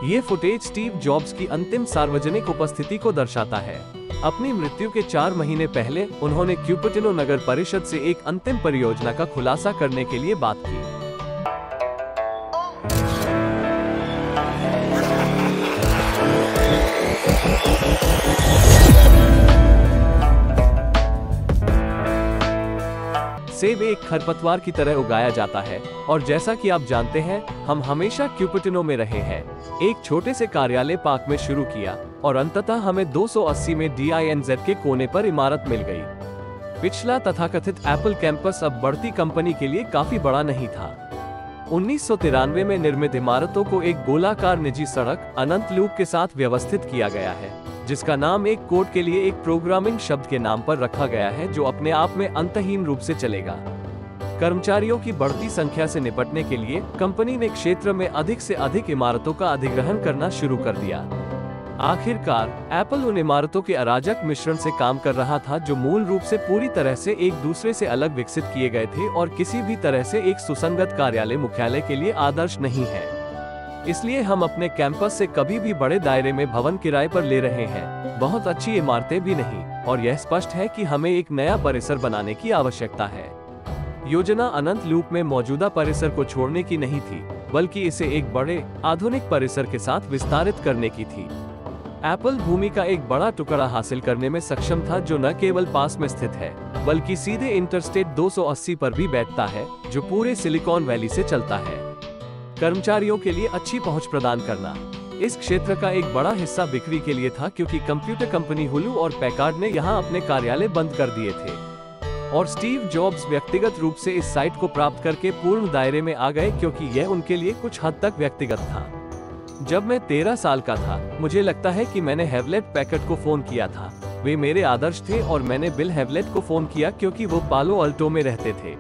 ये footage Steve jobs की अंतिम सार्वजनिक उपस्थिति को दर्शाता है। अपनी मृत्यु के 4 महीने पहले उन्होंने क्यूपर्टिनो नगर परिषद से एक अंतिम परियोजना का खुलासा करने के लिए बात की। सेब एक खरपतवार की तरह उगाया जाता है और जैसा कि आप जानते हैं, हम हमेशा क्यूपर्टिनो में रहे हैं। एक छोटे से कार्यालय पार्क में शुरू किया और अंततः हमें 280 में DINZ के कोने पर इमारत मिल गई। पिछला तथाकथित एप्पल कैंपस अब बढ़ती कंपनी के लिए काफी बड़ा नहीं था। 1993 में निर्मित इमारतों को एक गोलाकार निजी सड़क अनंत लूप के साथ व्यवस्थित किया गया है, जिसका नाम एक कोड के लिए एक प्रोग्रामिंग शब्द के नाम पर रखा गया है जो अपने आप में अंतहीन रूप से चलेगा। कर्मचारियों की बढ़ती संख्या से निपटने के लिए कंपनी ने क्षेत्र में अधिक से अधिक इमारतों का अधिग्रहण करना शुरू कर दिया। आखिरकार एप्पल उन इमारतों के अराजक मिश्रण से काम कर रहा था जो मूल रूप से पूरी तरह से एक दूसरे से अलग विकसित किए गए थे और किसी भी तरह से एक सुसंगत कार्यालय मुख्यालय के लिए आदर्श नहीं है। इसलिए हम अपने कैंपस से कभी भी बड़े दायरे में भवन किराए पर ले रहे हैं, बहुत अच्छी इमारतें भी नहीं, और यह स्पष्ट है कि हमें एक नया परिसर बनाने की आवश्यकता है। योजना अनंत लूप में मौजूदा परिसर को छोड़ने की नहीं थी, बल्कि इसे एक बड़े आधुनिक परिसर के साथ विस्तारित करने की थी। एप्पल भूमि का एक बड़ा टुकड़ा हासिल करने में सक्षम था जो न केवल पास में स्थित है, बल्कि सीधे इंटरस्टेट 280 पर भी बैठता है, जो पूरे सिलिकॉन वैली से चलता है। कर्मचारियों के लिए अच्छी पहुंच प्रदान करना। इस क्षेत्र का एक बड़ा हिस्सा बिक्री के लिए था क्योंकि कंप्यूटर कंपनी हुलू और पैकार्ड ने यहां अपने कार्यालय बंद कर दिए थे, और स्टीव जॉब्स व्यक्तिगत रूप से इस साइट को प्राप्त करके पूर्ण दायरे में आ गए क्योंकि यह उनके लिए कुछ हद तक व्यक्तिगत था। जब मैं 13 साल का था, मुझे लगता है कि मैंने हेवलेट पैकर्ड को फोन किया था। वे मेरे आदर्श थे और मैंने बिल हेवलेट को फोन किया क्योंकि वो पालो अल्टो में रहते थे,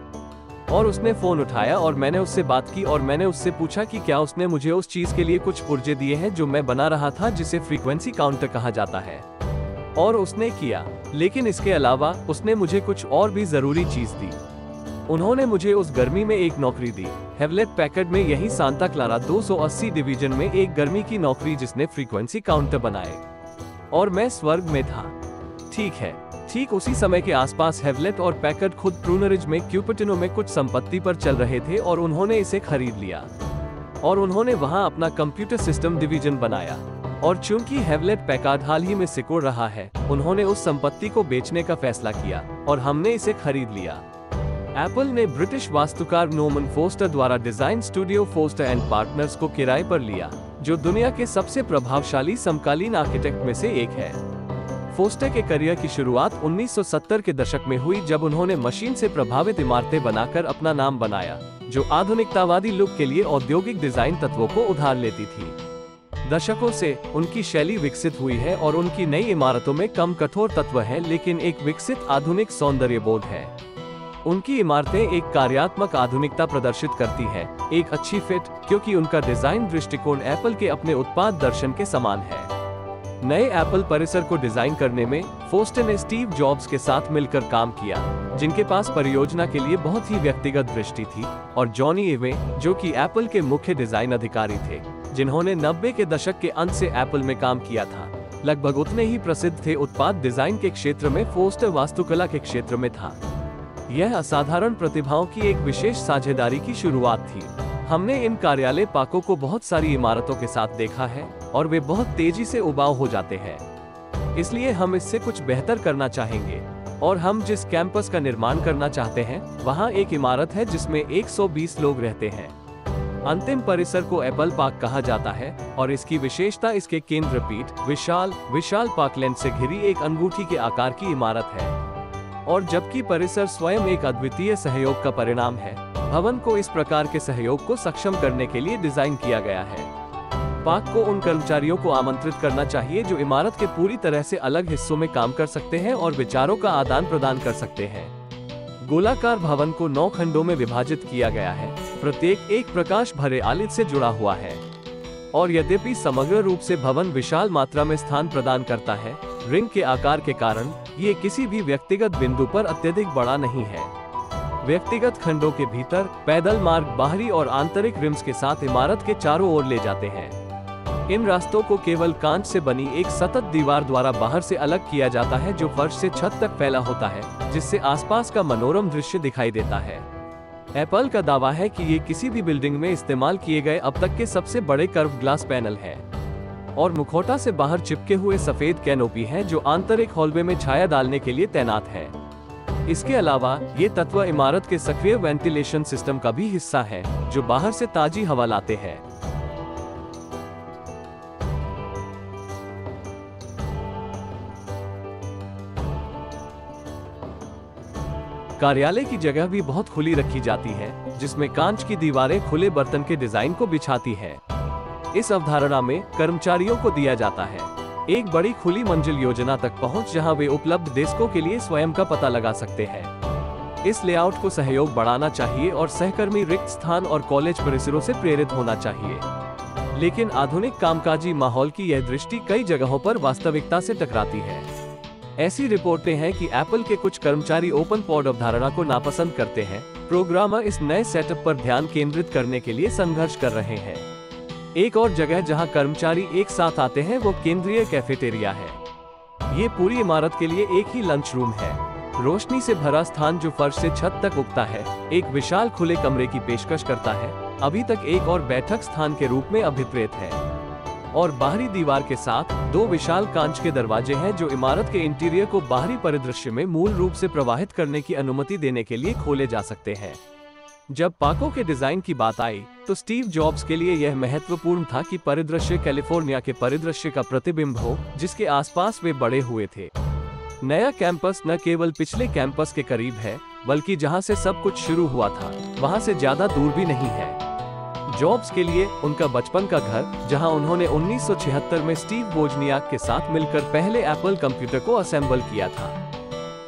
और उसने फोन उठाया और मैंने उससे बात की और मैंने उससे पूछा कि क्या उसने मुझे उस चीज के लिए कुछ पुर्जे दिए हैं जो मैं बना रहा था, जिसे फ्रीक्वेंसी काउंटर कहा जाता है, और उसने किया। लेकिन इसके अलावा उसने मुझे कुछ और भी जरूरी चीज दी। उन्होंने मुझे उस गर्मी में एक नौकरी दी, हेवलेट पैकर्ड में, यही सांता क्लारा 280 डिवीजन में एक गर्मी की नौकरी जिसने फ्रीक्वेंसी काउंटर बनाए, और मैं स्वर्ग में था। ठीक है, ठीक उसी समय के आसपास हेवलेट और पैकर्ड खुद प्रूनरिज में क्यूपर्टिनो में कुछ संपत्ति पर चल रहे थे और उन्होंने इसे खरीद लिया और उन्होंने वहां अपना कंप्यूटर सिस्टम डिवीजन बनाया। और चूंकि हेवलेट पैकार्ड हाल ही में सिकुड़ रहा है, उन्होंने उस संपत्ति को बेचने का फैसला किया और हमने इसे खरीद लिया। एप्पल ने ब्रिटिश वास्तुकार नॉर्मन फोस्टर द्वारा design studio Foster and partners को किराए पर लिया, जो दुनिया के सबसे प्रभावशाली समकालीन आर्किटेक्ट में से एक है। फोस्टर के करियर की शुरुआत 1970 के दशक में हुई जब उन्होंने मशीन से प्रभावित इमारतें बनाकर अपना नाम बनाया, जो आधुनिकतावादी लुक के लिए औद्योगिक डिजाइन तत्वों को उधार लेती थी। दशकों से उनकी शैली विकसित हुई है और उनकी नई इमारतों में कम कठोर तत्व है लेकिन एक विकसित आधुनिक सौंदर्य बोध है। उनकी इमारतें एक कार्यात्मक आधुनिकता प्रदर्शित करती है, एक अच्छी फिट, क्योंकि उनका डिजाइन दृष्टिकोण एप्पल के अपने उत्पाद दर्शन के समान है। नए एप्पल परिसर को डिजाइन करने में फोस्टर ने स्टीव जॉब्स के साथ मिलकर काम किया, जिनके पास परियोजना के लिए बहुत ही व्यक्तिगत दृष्टि थी, और जॉनी इवे, जो कि एप्पल के मुख्य डिजाइन अधिकारी थे, जिन्होंने 90 के दशक के अंत से एप्पल में काम किया था। लगभग उतने ही प्रसिद्ध थे उत्पाद डिजाइन के क्षेत्र में, फोस्टर वास्तुकला के क्षेत्र में था। यह असाधारण प्रतिभाओं की एक विशेष साझेदारी की शुरुआत थी। हमने इन कार्यालय पार्कों को बहुत सारी इमारतों के साथ देखा है और वे बहुत तेजी से उबाऊ हो जाते हैं। इसलिए हम इससे कुछ बेहतर करना चाहेंगे, और हम जिस कैंपस का निर्माण करना चाहते हैं वहां एक इमारत है जिसमें 120 लोग रहते हैं। अंतिम परिसर को एप्पल पार्क कहा जाता है और इसकी विशेषता इसके केंद्र पीठ विशाल पार्कलैंड से घिरी एक अंगूठी के आकार की इमारत है, और जबकि परिसर स्वयं एक अद्वितीय सहयोग का परिणाम है, भवन को इस प्रकार के सहयोग को सक्षम करने के लिए डिजाइन किया गया है। पार्क को उन कर्मचारियों को आमंत्रित करना चाहिए जो इमारत के पूरी तरह से अलग हिस्सों में काम कर सकते हैं और विचारों का आदान प्रदान कर सकते हैं। गोलाकार भवन को 9 खंडों में विभाजित किया गया है, प्रत्येक एक प्रकाश भरे आलिद से जुड़ा हुआ है, और यद्यपि समग्र रूप से भवन विशाल मात्रा में स्थान प्रदान करता है, रिंग के आकार के कारण ये किसी भी व्यक्तिगत बिंदु पर अत्यधिक बड़ा नहीं है। व्यक्तिगत खंडों के भीतर पैदल मार्ग बाहरी और आंतरिक रिम्स के साथ इमारत के चारों ओर ले जाते हैं। इन रास्तों को केवल कांच से बनी एक सतत दीवार द्वारा बाहर से अलग किया जाता है जो फर्श से छत तक फैला होता है, जिससे आसपास का मनोरम दृश्य दिखाई देता है। एप्पल का दावा है कि ये किसी भी बिल्डिंग में इस्तेमाल किए गए अब तक के सबसे बड़े कर्व ग्लास पैनल है और मुखौटा से बाहर चिपके हुए सफेद कैनोपी है जो आंतरिक हॉलवे में छाया डालने के लिए तैनात है। इसके अलावा ये तत्व इमारत के सक्रिय वेंटिलेशन सिस्टम का भी हिस्सा है जो बाहर से ताजी हवा लाते हैं। कार्यालय की जगह भी बहुत खुली रखी जाती है, जिसमें कांच की दीवारें खुले बर्तन के डिजाइन को बिछाती है। इस अवधारणा में कर्मचारियों को दिया जाता है एक बड़ी खुली मंजिल योजना तक पहुंच, जहां वे उपलब्ध डेस्कों के लिए स्वयं का पता लगा सकते हैं। इस लेआउट को सहयोग बढ़ाना चाहिए और सहकर्मी रिक्त स्थान और कॉलेज परिसरों से प्रेरित होना चाहिए। लेकिन आधुनिक कामकाजी माहौल की यह दृष्टि कई जगहों पर वास्तविकता से टकराती है। ऐसी रिपोर्टें हैं कि एप्पल के कुछ कर्मचारी ओपन पॉड अवधारणा को नापसंद करते हैं। प्रोग्रामर इस नए सेटअप पर ध्यान केंद्रित करने के लिए संघर्ष कर रहे हैं। एक और जगह जहां कर्मचारी एक साथ आते हैं वो केंद्रीय कैफेटेरिया है। ये पूरी इमारत के लिए एक ही लंच रूम है। रोशनी से भरा स्थान जो फर्श से छत तक उगता है, एक विशाल खुले कमरे की पेशकश करता है, अभी तक एक और बैठक स्थान के रूप में अभिप्रेत है। और बाहरी दीवार के साथ दो विशाल कांच के दरवाजे हैं जो इमारत के इंटीरियर को बाहरी परिदृश्य में मूल रूप से प्रवाहित करने की अनुमति देने के लिए खोले जा सकते हैं। जब पाको के डिजाइन की बात आई तो स्टीव जॉब्स के लिए यह महत्वपूर्ण था कि परिदृश्य कैलिफोर्निया के परिदृश्य का प्रतिबिंब हो जिसके आसपास वे बड़े हुए थे। नया कैंपस न केवल पिछले कैंपस के करीब है, बल्कि जहां से सब कुछ शुरू हुआ था वहां से ज्यादा दूर भी नहीं है। जॉब्स के लिए उनका बचपन का घर, जहां उन्होंने 1976 में स्टीव वोजनियाक के साथ मिलकर पहले एप्पल कंप्यूटर को असेंबल किया था।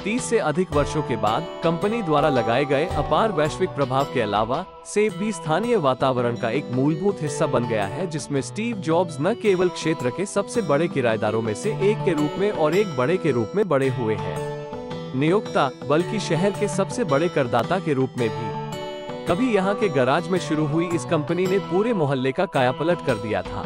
30 से अधिक वर्षों के बाद कंपनी द्वारा लगाए गए अपार वैश्विक प्रभाव के अलावा सेब भी स्थानीय वातावरण का एक मूलभूत हिस्सा बन गया है, जिसमें स्टीव जॉब्स न केवल क्षेत्र के सबसे बड़े किराएदारों में से एक के रूप में और एक बड़े के रूप में बड़े हुए हैं नियोक्ता, बल्कि शहर के सबसे बड़े करदाता के रूप में भी। कभी यहाँ के गैराज में शुरू हुई इस कंपनी ने पूरे मोहल्ले का कायापलट कर दिया था।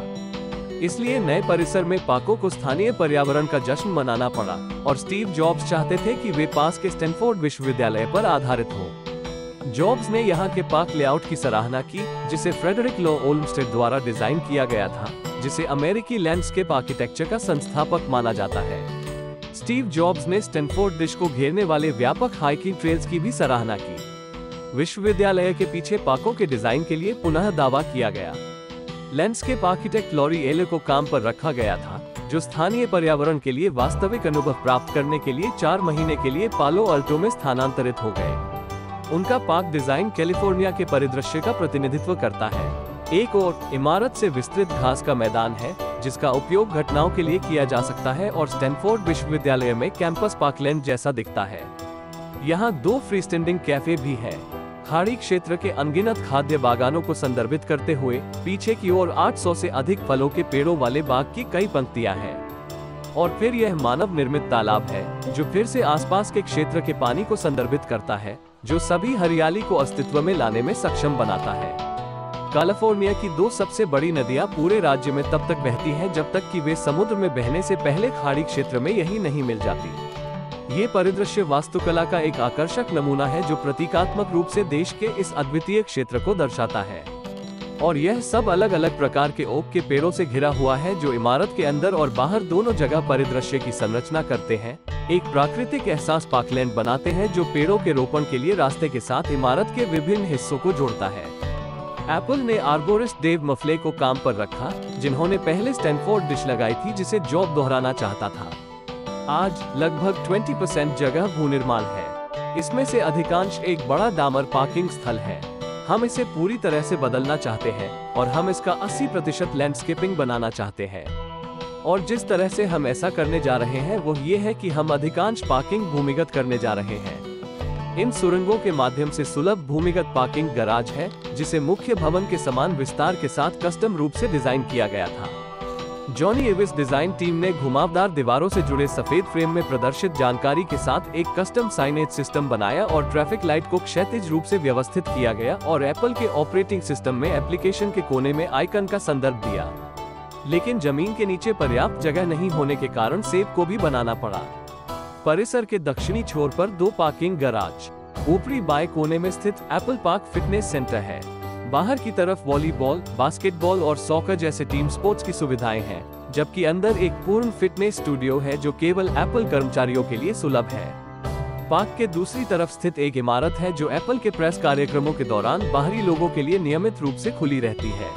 इसलिए नए परिसर में पाको को स्थानीय पर्यावरण का जश्न मनाना पड़ा और स्टीव जॉब्स चाहते थे कि वे पास के स्टैनफोर्ड विश्वविद्यालय पर आधारित हो। जॉब्स ने यहाँ के पार्क लेआउट की सराहना की, जिसे फ्रेडरिक लॉ ओल्मस्टेड द्वारा डिजाइन किया गया था, जिसे अमेरिकी लैंडस्केप आर्किटेक्चर का संस्थापक माना जाता है। स्टीव जॉब्स ने स्टैनफोर्ड डिश को घेरने वाले व्यापक हाइकिंग ट्रेल्स की भी सराहना की। विश्वविद्यालय के पीछे पाको के डिजाइन के लिए पुनः दावा किया गया। लैंडस्केप आर्किटेक्ट लॉरी एले को काम पर रखा गया था, जो स्थानीय पर्यावरण के लिए वास्तविक अनुभव प्राप्त करने के लिए 4 महीने के लिए पालो अल्टो में स्थानांतरित हो गए। उनका पार्क डिजाइन कैलिफोर्निया के परिदृश्य का प्रतिनिधित्व करता है। एक और इमारत से विस्तृत घास का मैदान है, जिसका उपयोग घटनाओं के लिए किया जा सकता है और स्टैनफोर्ड विश्वविद्यालय में कैंपस पार्कलैंड जैसा दिखता है। यहाँ 2 फ्रीस्टैंडिंग कैफे भी है। खाड़ी क्षेत्र के अनगिनत खाद्य बागानों को संदर्भित करते हुए पीछे की ओर 800 से अधिक फलों के पेड़ों वाले बाग की कई पंक्तियां हैं। और फिर यह मानव निर्मित तालाब है, जो फिर से आसपास के क्षेत्र के पानी को संदर्भित करता है, जो सभी हरियाली को अस्तित्व में लाने में सक्षम बनाता है। कैलिफोर्निया की 2 सबसे बड़ी नदियां पूरे राज्य में तब तक बहती हैं जब तक कि वे समुद्र में बहने से पहले खाड़ी क्षेत्र में यही नहीं मिल जाती। ये परिदृश्य वास्तुकला का एक आकर्षक नमूना है जो प्रतीकात्मक रूप से देश के इस अद्वितीय क्षेत्र को दर्शाता है। और यह सब अलग अलग प्रकार के ओक के पेड़ों से घिरा हुआ है जो इमारत के अंदर और बाहर दोनों जगह परिदृश्य की संरचना करते हैं, एक प्राकृतिक एहसास पार्कलैंड बनाते हैं जो पेड़ों के रोपण के लिए रास्ते के साथ इमारत के विभिन्न हिस्सों को जोड़ता है। एप्पल ने आर्बोरिस्ट डेव मफले को काम पर रखा, जिन्होंने पहले स्टैनफोर्ड डिश लगाई थी जिसे जॉब दोहराना चाहता था। आज लगभग 20% जगह भूनिर्माण है। इसमें से अधिकांश एक बड़ा डामर पार्किंग स्थल है। हम इसे पूरी तरह से बदलना चाहते हैं और हम इसका 80% लैंडस्केपिंग बनाना चाहते हैं। और जिस तरह से हम ऐसा करने जा रहे हैं वो ये है कि हम अधिकांश पार्किंग भूमिगत करने जा रहे हैं। इन सुरंगों के माध्यम से सुलभ भूमिगत पार्किंग गैराज है, जिसे मुख्य भवन के समान विस्तार के साथ कस्टम रूप से डिजाइन किया गया था। जॉनी एविस डिजाइन टीम ने घुमावदार दीवारों से जुड़े सफेद फ्रेम में प्रदर्शित जानकारी के साथ एक कस्टम साइनेज सिस्टम बनाया और ट्रैफिक लाइट को क्षैतिज रूप से व्यवस्थित किया गया और एप्पल के ऑपरेटिंग सिस्टम में एप्लीकेशन के कोने में आइकन का संदर्भ दिया। लेकिन जमीन के नीचे पर्याप्त जगह नहीं होने के कारण सेब को भी बनाना पड़ा। परिसर के दक्षिणी छोर पर 2 पार्किंग गैराज, ऊपरी बाएं कोने में स्थित एप्पल पार्क फिटनेस सेंटर है। बाहर की तरफ वॉलीबॉल, बास्केटबॉल और सॉकर जैसे टीम स्पोर्ट्स की सुविधाएं हैं, जबकि अंदर एक पूर्ण फिटनेस स्टूडियो है जो केवल एप्पल कर्मचारियों के लिए सुलभ है। पार्क के दूसरी तरफ स्थित एक इमारत है जो एप्पल के प्रेस कार्यक्रमों के दौरान बाहरी लोगों के लिए नियमित रूप से खुली रहती है।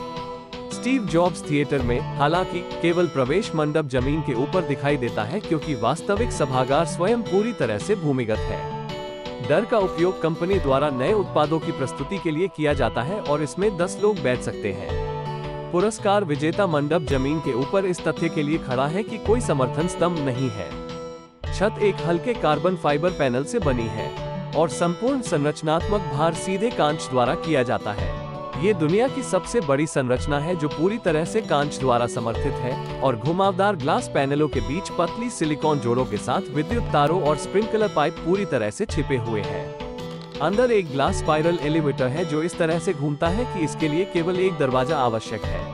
स्टीव जॉब्स थिएटर में हालांकि केवल प्रवेश मंडप जमीन के ऊपर दिखाई देता है, क्योंकि वास्तविक सभागार स्वयं पूरी तरह से भूमिगत है। डर का उपयोग कंपनी द्वारा नए उत्पादों की प्रस्तुति के लिए किया जाता है और इसमें 10 लोग बैठ सकते हैं। पुरस्कार विजेता मंडप जमीन के ऊपर इस तथ्य के लिए खड़ा है कि कोई समर्थन स्तंभ नहीं है। छत एक हल्के कार्बन फाइबर पैनल से बनी है और संपूर्ण संरचनात्मक भार सीधे कांच द्वारा किया जाता है। ये दुनिया की सबसे बड़ी संरचना है जो पूरी तरह से कांच द्वारा समर्थित है और घुमावदार ग्लास पैनलों के बीच पतली सिलिकॉन जोड़ों के साथ विद्युत तारों और स्प्रिंकलर पाइप पूरी तरह से छिपे हुए हैं। अंदर एक ग्लास स्पाइरल एलिवेटर है जो इस तरह से घूमता है कि इसके लिए केवल एक दरवाजा आवश्यक है।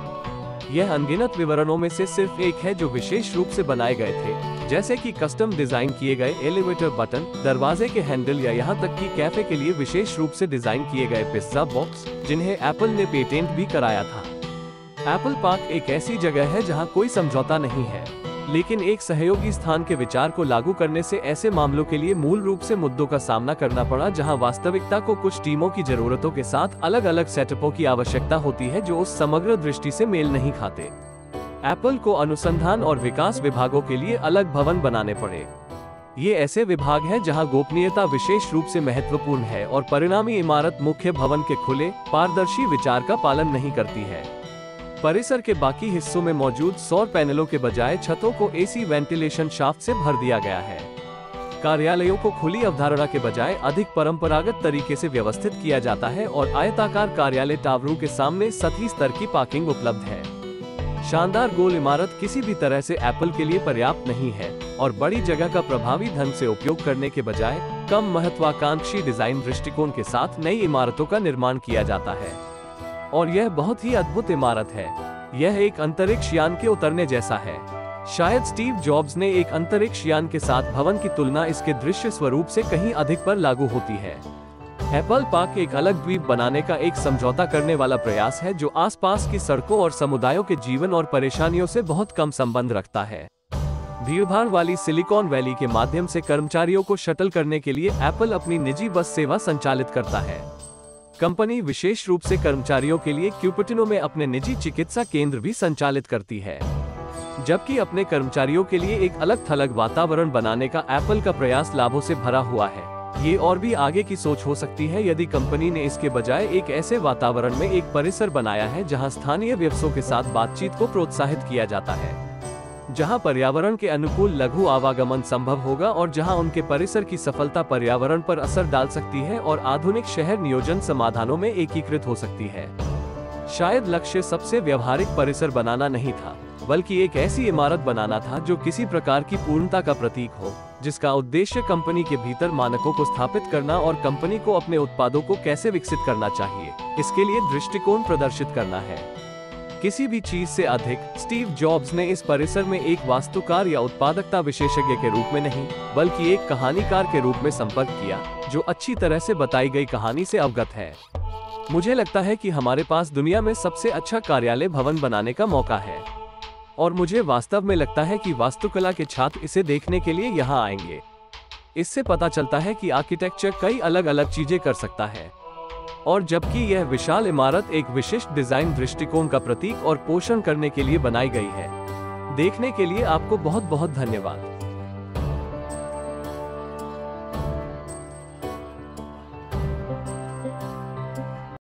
यह अनगिनत विवरणों में से सिर्फ एक है जो विशेष रूप से बनाए गए थे, जैसे कि कस्टम डिजाइन किए गए एलिवेटर बटन, दरवाजे के हैंडल या यहाँ तक कि कैफे के लिए विशेष रूप से डिजाइन किए गए पिज्जा बॉक्स, जिन्हें एप्पल ने पेटेंट भी कराया था। एप्पल पार्क एक ऐसी जगह है जहाँ कोई समझौता नहीं है, लेकिन एक सहयोगी स्थान के विचार को लागू करने से ऐसे मामलों के लिए मूल रूप से मुद्दों का सामना करना पड़ा जहां वास्तविकता को कुछ टीमों की जरूरतों के साथ अलग अलग सेटअपों की आवश्यकता होती है जो उस समग्र दृष्टि से मेल नहीं खाते। एप्पल को अनुसंधान और विकास विभागों के लिए अलग भवन बनाने पड़े। ये ऐसे विभाग हैं जहां गोपनीयता विशेष रूप से महत्वपूर्ण है और परिणामी इमारत मुख्य भवन के खुले, पारदर्शी विचार का पालन नहीं करती है। परिसर के बाकी हिस्सों में मौजूद सौर पैनलों के बजाय छतों को एसी वेंटिलेशन शाफ्ट से भर दिया गया है। कार्यालयों को खुली अवधारणा के बजाय अधिक परंपरागत तरीके से व्यवस्थित किया जाता है और आयताकार कार्यालय टावरों के सामने सतही स्तर की पार्किंग उपलब्ध है। शानदार गोल इमारत किसी भी तरह से एप्पल के लिए पर्याप्त नहीं है और बड़ी जगह का प्रभावी ढंग से उपयोग करने के बजाय कम महत्वाकांक्षी डिजाइन दृष्टिकोण के साथ नई इमारतों का निर्माण किया जाता है। और यह बहुत ही अद्भुत इमारत है। यह एक अंतरिक्ष यान के उतरने जैसा है। शायद स्टीव जॉब्स ने एक अंतरिक्ष यान के साथ भवन की तुलना इसके दृश्य स्वरूप से कहीं अधिक पर लागू होती है। एप्पल पार्क एक अलग द्वीप बनाने का एक समझौता करने वाला प्रयास है जो आसपास की सड़कों और समुदायों के जीवन और परेशानियों से बहुत कम संबंध रखता है। भीड़भाड़ वाली सिलिकॉन वैली के माध्यम से कर्मचारियों को शटल करने के लिए एप्पल अपनी निजी बस सेवा संचालित करता है। कंपनी विशेष रूप से कर्मचारियों के लिए क्यूपर्टिनो में अपने निजी चिकित्सा केंद्र भी संचालित करती है, जबकि अपने कर्मचारियों के लिए एक अलग थलग वातावरण बनाने का एप्पल का प्रयास लाभों से भरा हुआ है। ये और भी आगे की सोच हो सकती है यदि कंपनी ने इसके बजाय एक ऐसे वातावरण में एक परिसर बनाया है जहां स्थानीय व्यवसायों के साथ बातचीत को प्रोत्साहित किया जाता है, जहां पर्यावरण के अनुकूल लघु आवागमन संभव होगा और जहां उनके परिसर की सफलता पर्यावरण पर असर डाल सकती है और आधुनिक शहर नियोजन समाधानों में एकीकृत हो सकती है। शायद लक्ष्य सबसे व्यवहारिक परिसर बनाना नहीं था, बल्कि एक ऐसी इमारत बनाना था जो किसी प्रकार की पूर्णता का प्रतीक हो, जिसका उद्देश्य कंपनी के भीतर मानकों को स्थापित करना और कंपनी को अपने उत्पादों को कैसे विकसित करना चाहिए, इसके लिए दृष्टिकोण प्रदर्शित करना है। किसी भी चीज से अधिक, स्टीव जॉब्स ने इस परिसर में एक वास्तुकार या उत्पादकता विशेषज्ञ के रूप में नहीं, बल्कि एक कहानीकार के रूप में संपर्क किया, जो अच्छी तरह से बताई गई कहानी से अवगत है। मुझे लगता है कि हमारे पास दुनिया में सबसे अच्छा कार्यालय भवन बनाने का मौका है, और मुझे वास्तव में लगता है कि वास्तुकला के छात्र इसे देखने के लिए यहाँ आएंगे। इससे पता चलता है कि आर्किटेक्चर कई अलग अलग चीजें कर सकता है, और जबकि यह विशाल इमारत एक विशिष्ट डिजाइन दृष्टिकोण का प्रतीक और पोषण करने के लिए बनाई गई है। देखने के लिए आपको बहुत बहुत धन्यवाद।